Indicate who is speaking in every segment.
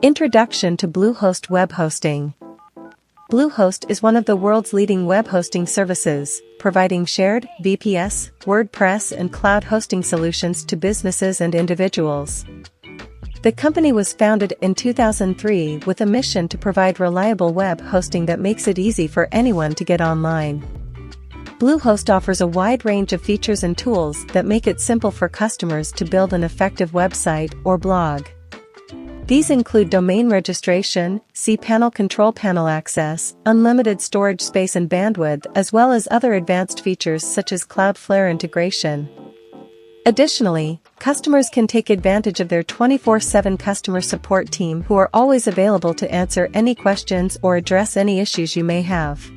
Speaker 1: Introduction to Bluehost web hosting. Bluehost is one of the world's leading web hosting services, providing shared, VPS, WordPress and cloud hosting solutions to businesses and individuals. The company was founded in 2003 with a mission to provide reliable web hosting that makes it easy for anyone to get online. Bluehost offers a wide range of features and tools that make it simple for customers to build an effective website or blog. These include domain registration, cPanel control panel access, unlimited storage space and bandwidth, as well as other advanced features such as Cloudflare integration. Additionally, customers can take advantage of their 24/7 customer support team who are always available to answer any questions or address any issues you may have.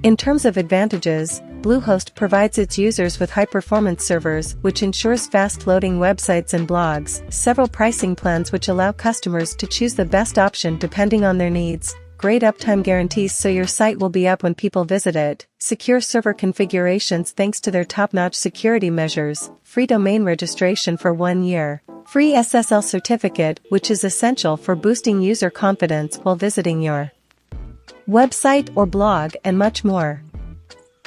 Speaker 1: In terms of advantages, Bluehost provides its users with high-performance servers, which ensures fast-loading websites and blogs, several pricing plans which allow customers to choose the best option depending on their needs, great uptime guarantees so your site will be up when people visit it, secure server configurations thanks to their top-notch security measures, free domain registration for 1 year, free SSL certificate which is essential for boosting user confidence while visiting your website or blog, and much more.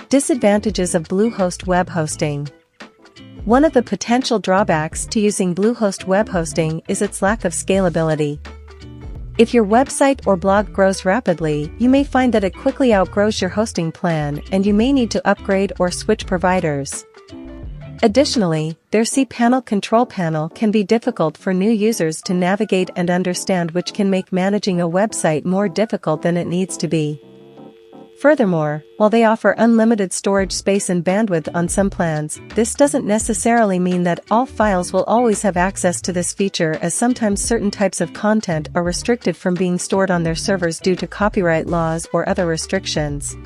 Speaker 1: Disadvantages of Bluehost web hosting. One of the potential drawbacks to using Bluehost web hosting is its lack of scalability. If your website or blog grows rapidly, you may find that it quickly outgrows your hosting plan and you may need to upgrade or switch providers. Additionally, their cPanel control panel can be difficult for new users to navigate and understand, which can make managing a website more difficult than it needs to be. Furthermore, while they offer unlimited storage space and bandwidth on some plans, this doesn't necessarily mean that all files will always have access to this feature, as sometimes certain types of content are restricted from being stored on their servers due to copyright laws or other restrictions.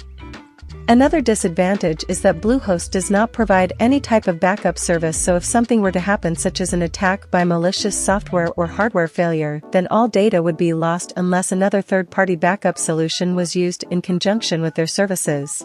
Speaker 1: Another disadvantage is that Bluehost does not provide any type of backup service, so if something were to happen such as an attack by malicious software or hardware failure, then all data would be lost unless another third-party backup solution was used in conjunction with their services.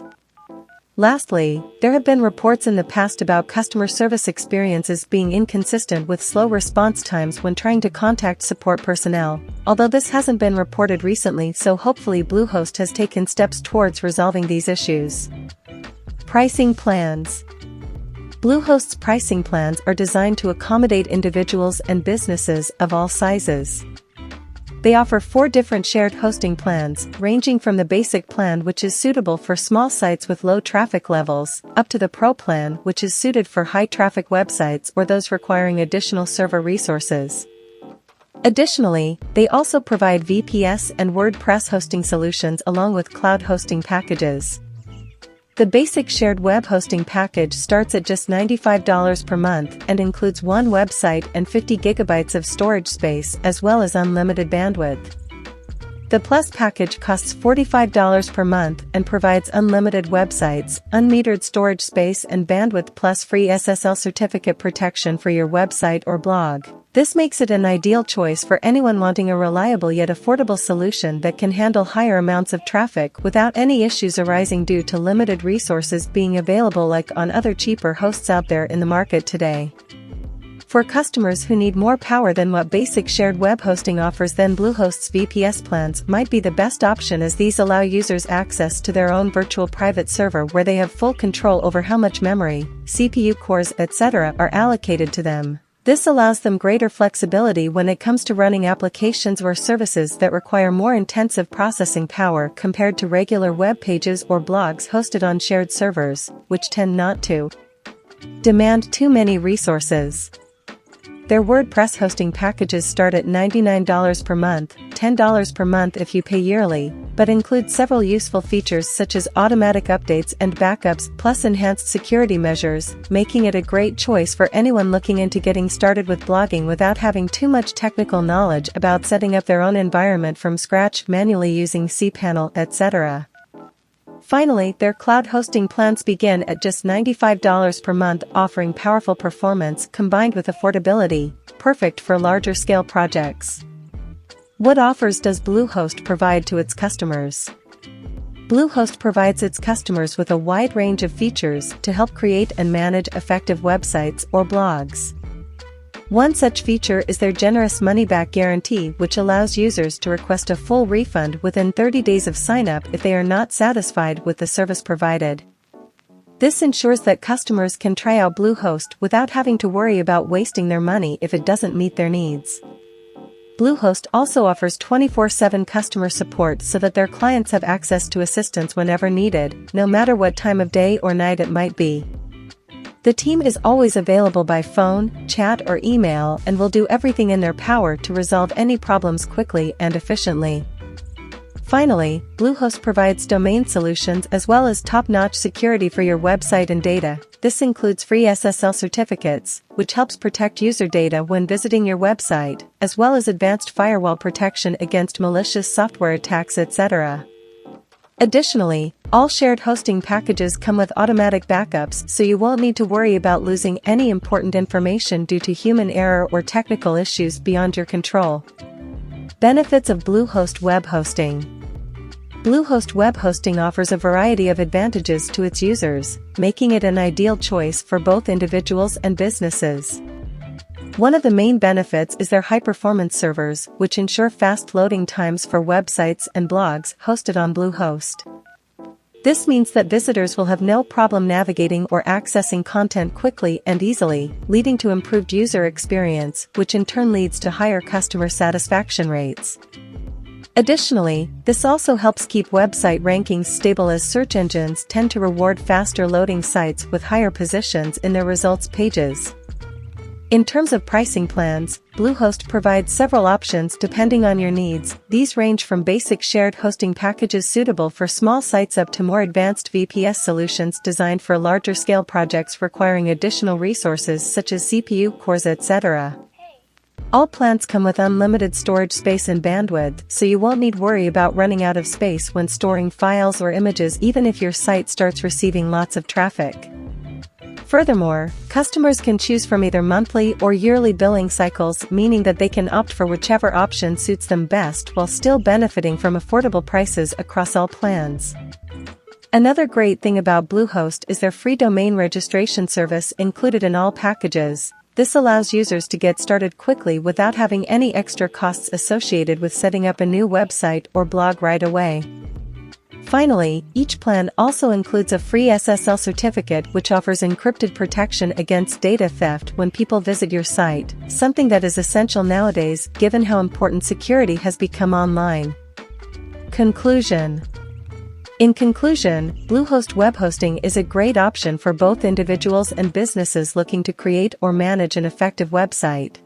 Speaker 1: Lastly, there have been reports in the past about customer service experiences being inconsistent with slow response times when trying to contact support personnel, although this hasn't been reported recently, so hopefully Bluehost has taken steps towards resolving these issues. Pricing plans. Bluehost's pricing plans are designed to accommodate individuals and businesses of all sizes. They offer 4 different shared hosting plans, ranging from the basic plan, which is suitable for small sites with low traffic levels, up to the Pro plan, which is suited for high-traffic websites or those requiring additional server resources. Additionally, they also provide VPS and WordPress hosting solutions along with cloud hosting packages. The basic shared web hosting package starts at just $95 per month and includes 1 website and 50 gigabytes of storage space as well as unlimited bandwidth. The Plus package costs $45 per month and provides unlimited websites, unmetered storage space and bandwidth plus free SSL certificate protection for your website or blog. This makes it an ideal choice for anyone wanting a reliable yet affordable solution that can handle higher amounts of traffic without any issues arising due to limited resources being available like on other cheaper hosts out there in the market today. For customers who need more power than what basic shared web hosting offers, then Bluehost's VPS plans might be the best option, as these allow users access to their own virtual private server where they have full control over how much memory, CPU cores, etc. are allocated to them. This allows them greater flexibility when it comes to running applications or services that require more intensive processing power compared to regular web pages or blogs hosted on shared servers, which tend not to demand too many resources. Their WordPress hosting packages start at $99 per month, $10 per month if you pay yearly, but include several useful features such as automatic updates and backups plus enhanced security measures, making it a great choice for anyone looking into getting started with blogging without having too much technical knowledge about setting up their own environment from scratch, manually using cPanel, etc. Finally, their cloud hosting plans begin at just $95 per month, offering powerful performance combined with affordability, perfect for larger scale projects. What offers does Bluehost provide to its customers? Bluehost provides its customers with a wide range of features to help create and manage effective websites or blogs. One such feature is their generous money-back guarantee, which allows users to request a full refund within 30 days of sign-up if they are not satisfied with the service provided. This ensures that customers can try out Bluehost without having to worry about wasting their money if it doesn't meet their needs. Bluehost also offers 24/7 customer support so that their clients have access to assistance whenever needed, no matter what time of day or night it might be. The team is always available by phone, chat or email and will do everything in their power to resolve any problems quickly and efficiently. Finally, Bluehost provides domain solutions as well as top-notch security for your website and data. This includes free SSL certificates, which helps protect user data when visiting your website, as well as advanced firewall protection against malicious software attacks, etc. Additionally, all shared hosting packages come with automatic backups, so you won't need to worry about losing any important information due to human error or technical issues beyond your control. Benefits of Bluehost web hosting. Bluehost web hosting offers a variety of advantages to its users, making it an ideal choice for both individuals and businesses. One of the main benefits is their high-performance servers, which ensure fast loading times for websites and blogs hosted on Bluehost. This means that visitors will have no problem navigating or accessing content quickly and easily, leading to improved user experience, which in turn leads to higher customer satisfaction rates. Additionally, this also helps keep website rankings stable as search engines tend to reward faster loading sites with higher positions in their results pages. In terms of pricing plans, Bluehost provides several options depending on your needs. These range from basic shared hosting packages suitable for small sites up to more advanced VPS solutions designed for larger-scale projects requiring additional resources such as CPU cores, etc. All plans come with unlimited storage space and bandwidth, so you won't need worry about running out of space when storing files or images even if your site starts receiving lots of traffic. Furthermore, customers can choose from either monthly or yearly billing cycles, meaning that they can opt for whichever option suits them best while still benefiting from affordable prices across all plans. Another great thing about Bluehost is their free domain registration service included in all packages. This allows users to get started quickly without having any extra costs associated with setting up a new website or blog right away. Finally, each plan also includes a free SSL certificate which offers encrypted protection against data theft when people visit your site, something that is essential nowadays given how important security has become online. Conclusion. In conclusion, Bluehost web hosting is a great option for both individuals and businesses looking to create or manage an effective website.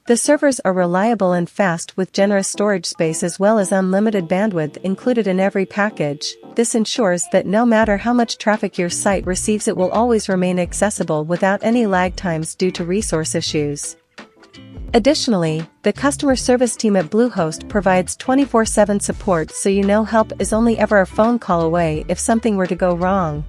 Speaker 1: The servers are reliable and fast with generous storage space as well as unlimited bandwidth included in every package. This ensures that no matter how much traffic your site receives, it will always remain accessible without any lag times due to resource issues. Additionally, the customer service team at Bluehost provides 24/7 support, so you know help is only ever a phone call away if something were to go wrong.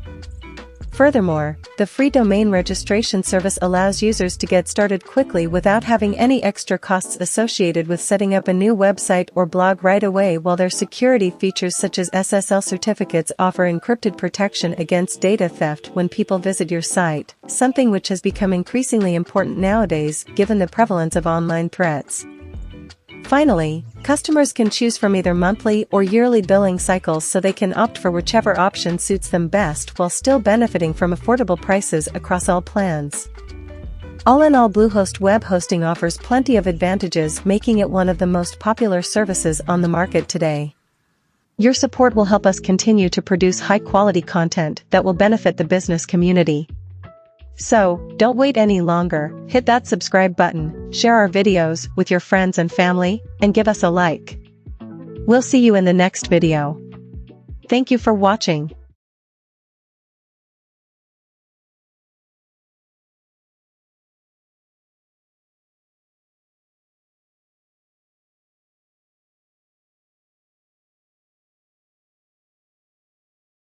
Speaker 1: Furthermore, the free domain registration service allows users to get started quickly without having any extra costs associated with setting up a new website or blog right away, while their security features such as SSL certificates offer encrypted protection against data theft when people visit your site, something which has become increasingly important nowadays given the prevalence of online threats. Finally, customers can choose from either monthly or yearly billing cycles, so they can opt for whichever option suits them best while still benefiting from affordable prices across all plans. All in all, Bluehost web hosting offers plenty of advantages, making it one of the most popular services on the market today. Your support will help us continue to produce high-quality content that will benefit the business community. So, don't wait any longer, hit that subscribe button, share our videos with your friends and family, and give us a like. We'll see you in the next video. Thank you for watching.